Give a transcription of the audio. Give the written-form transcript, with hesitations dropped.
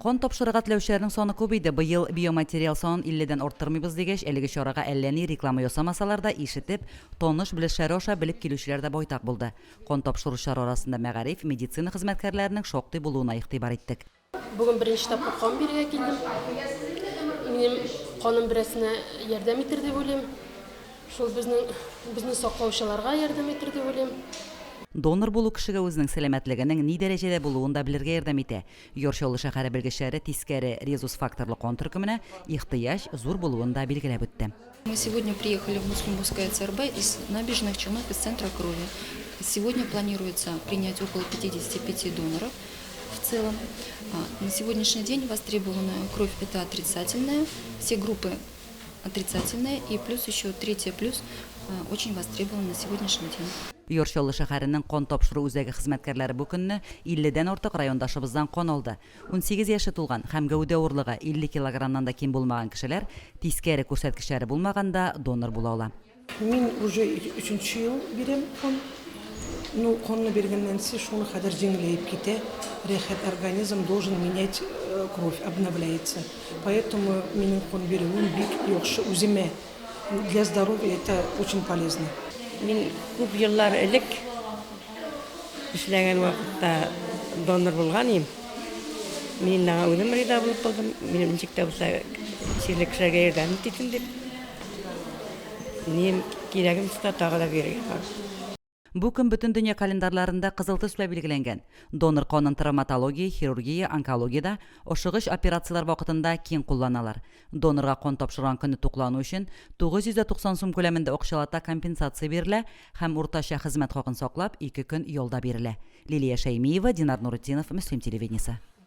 Кон топшырыга теләүчеләрнең саны күбейде. Быел биоматериал санын 50дән арттырмыйбыз дигәч, әлеге чарага әлләни реклама ясамасалар да ишетеп, тоныш белешләре аша белеп килүчеләр дә байтак булды. Кон топшыручылар арасында мәгариф, медицина хезмәткәрләренең шактый булуына игътибар иттек. Бүген беренче тапкыр кан бирергә килдем. Минем каным берәрсенә ярдәм итер дип уйлыйм. Шул безне саклаучыларга ярдәм итер дип уйлыйм. Донор булу кешегә үзенең сәламәтлегенең ни дәрәҗәдә булуын да белергә ярдәм итә. Йорчолы шәһәре белгечләре тискәре резус факторлы кан төркеменә ихтыяҗ зур булуын да билгеләп үтте. Мы сегодня приехали в Муслимовское ЦРБ из набережных Челнов из центра крови. Сегодня планируется принять около 55 доноров в целом. На сегодняшний день востребованная кровь – это отрицательная, все группы отрицательные, и плюс еще третья плюс очень востребована на сегодняшний день. Йорчолы шәһәренең кан тапшыру үзәге хезмәткәрләре бу көнне 50дән артык райондашыбыздан кан алды. 18 яшы тулган һәм гәүдә авырлыгы 50 килограммнан да ким булмаган кешеләр тискәре күрсәткечләре булмаганда донор була ала. Мин уже 3-нче ел бирәм кан. Ну, канны биргәннән соң шуны хәзер җиңеләеп китә. Рәхәт организм должен менять кровь, обновляется. Поэтому минем кан бирүем бик яхшы үземә. Для здоровья это очень полезно. Мин күп еллар элек эшләгән вакытта донор булган идем. Мин үзем риза булып калдым. Минем ничектә булса сирлек кешегә ярдәм итим дип. Мин кирәгем булса тагы да бирергә. Бу көн бөтен дөнья календарьларында кызыл төс белән билгеләнгән. Донор канын травматология, хирургия, онкологиядә, ошыгыч операциялар вакытында киң кулланалар. Донорга кан тапшырган көнне туклану өчен 990 сум күләмендә акчалата компенсация бирелә һәм уртача хезмәт хакын саклап 2 көн ялда бирелә. Лилия Шәймиева, Динар Нурутдинов, Мөслим телевидениесе.